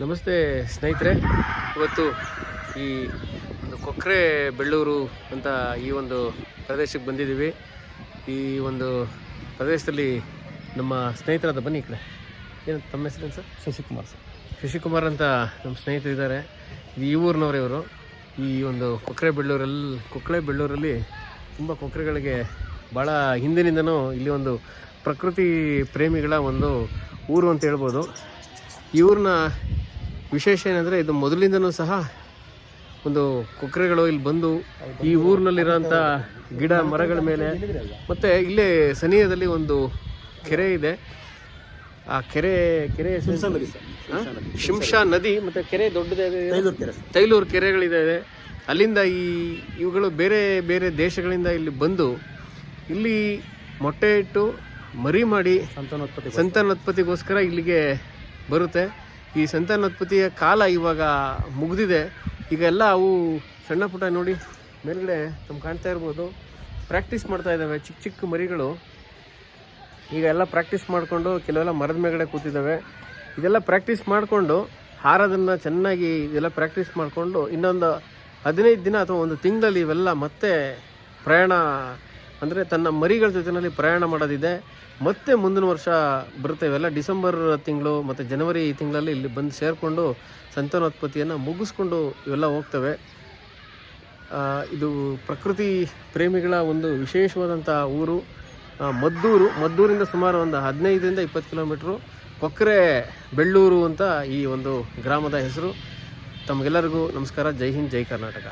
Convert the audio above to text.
ನಮಸ್ತೆ ಸ್ನೇಹಿತರೆ, ಇವತ್ತು ಈ ಒಂದು ಕೊಕ್ರೆ ಬೆಳ್ಳೂರು ಅಂತ ಈ ಒಂದು ಪ್ರದೇಶಕ್ಕೆ ಬಂದಿದ್ದೀವಿ. ಈ ಒಂದು ಪ್ರದೇಶದಲ್ಲಿ ನಮ್ಮ ಸ್ನೇಹಿತರಾದ, ಬನ್ನಿ ಈ ಕಡೆ. ಏನು ತಮ್ಮ ಹೆಸರೇನು ಸರ್? ಶಶಿಕುಮಾರ್ ಸರ್. ಶಶಿಕುಮಾರ್ ಅಂತ ನಮ್ಮ ಸ್ನೇಹಿತರಿದ್ದಾರೆ. ಈ ಊರಿನವರು ಇವರು. ಈ ಒಂದು ಕೊಕ್ರೆ ಬೆಳ್ಳೂರಲ್ಲಿ ತುಂಬ ಕೊಕ್ರೆಗಳಿಗೆ ಭಾಳ ಹಿಂದಿನಿಂದನೂ ಇಲ್ಲಿ ಒಂದು ಪ್ರಕೃತಿ ಪ್ರೇಮಿಗಳ ಒಂದು ಊರು ಅಂತ ಹೇಳ್ಬೋದು. ಈ ಊರಿನ ವಿಶೇಷ ಏನಂದರೆ, ಇದು ಮೊದಲಿಂದನೂ ಸಹ ಒಂದು ಕೊಕ್ರೆಗಳು ಇಲ್ಲಿ ಬಂದು ಈ ಊರಿನಲ್ಲಿರೋಂಥ ಗಿಡ ಮರಗಳ ಮೇಲೆ, ಮತ್ತು ಇಲ್ಲೇ ಸನಿಹದಲ್ಲಿ ಒಂದು ಕೆರೆ ಇದೆ. ಆ ಕೆರೆ ಶಿಂಷಾ ನದಿ ಮತ್ತು ಕೆರೆ ದೊಡ್ಡದೇ, ತೈಲೂರು ಕೆರೆಗಳಿದೆ. ಅಲ್ಲಿಂದ ಇವುಗಳು ಬೇರೆ ಬೇರೆ ದೇಶಗಳಿಂದ ಇಲ್ಲಿ ಬಂದು ಇಲ್ಲಿ ಮೊಟ್ಟೆ ಇಟ್ಟು ಮರಿ ಮಾಡಿ ಸಂತಾನೋತ್ಪತ್ತಿಗೋಸ್ಕರ ಇಲ್ಲಿಗೆ ಬರುತ್ತೆ. ಈ ಸಂತಾನೋತ್ಪತ್ತಿಯ ಕಾಲ ಇವಾಗ ಮುಗಿದಿದೆ. ಈಗ ಎಲ್ಲ ಅವು ಸಣ್ಣ ಪುಟ್ಟ ನೋಡಿ ಮೇಲ್ಗಡೆ ತಮ್ಮ ಕಾಣ್ತಾ ಇರ್ಬೋದು, ಪ್ರಾಕ್ಟೀಸ್ ಮಾಡ್ತಾ ಇದ್ದಾವೆ. ಚಿಕ್ಕ ಚಿಕ್ಕ ಮರಿಗಳು ಈಗ ಎಲ್ಲ ಪ್ರಾಕ್ಟೀಸ್ ಮಾಡಿಕೊಂಡು ಕೆಲವೆಲ್ಲ ಮರದ ಮೇಲ್ಗಡೆ ಕೂತಿದ್ದಾವೆ. ಇದೆಲ್ಲ ಪ್ರಾಕ್ಟೀಸ್ ಮಾಡಿಕೊಂಡು ಹಾರೋದನ್ನು ಚೆನ್ನಾಗಿ ಇದೆಲ್ಲ ಪ್ರಾಕ್ಟೀಸ್ ಮಾಡಿಕೊಂಡು ಇನ್ನೊಂದು 15 ದಿನ ಅಥವಾ ಒಂದು ತಿಂಗಳಲ್ಲಿ ಇವೆಲ್ಲ ಮತ್ತೆ ಪ್ರಯಾಣ, ಅಂದರೆ ತನ್ನ ಮರಿಗಳ ಜೊತೆಯಲ್ಲಿ ಪ್ರಯಾಣ ಮಾಡೋದಿದೆ. ಮತ್ತೆ ಮುಂದಿನ ವರ್ಷ ಬರುತ್ತೆ. ಇವೆಲ್ಲ ಡಿಸೆಂಬರ್ ತಿಂಗಳು ಮತ್ತು ಜನವರಿ ತಿಂಗಳಲ್ಲಿ ಇಲ್ಲಿ ಬಂದು ಸೇರಿಕೊಂಡು ಸಂತಾನೋತ್ಪತ್ತಿಯನ್ನು ಮುಗಿಸ್ಕೊಂಡು ಇವೆಲ್ಲ ಹೋಗ್ತವೆ. ಇದು ಪ್ರಕೃತಿ ಪ್ರೇಮಿಗಳ ಒಂದು ವಿಶೇಷವಾದಂಥ ಊರು. ಮದ್ದೂರಿಂದ ಸುಮಾರು ಒಂದು 15ರಿಂದ 20 ಕಿಲೋಮೀಟ್ರು ಕೊಕ್ರೆ ಬೆಳ್ಳೂರು ಅಂತ ಈ ಒಂದು ಗ್ರಾಮದ ಹೆಸರು. ತಮಗೆಲ್ಲರಿಗೂ ನಮಸ್ಕಾರ. ಜೈ ಹಿಂದ್, ಜೈ ಕರ್ನಾಟಕ.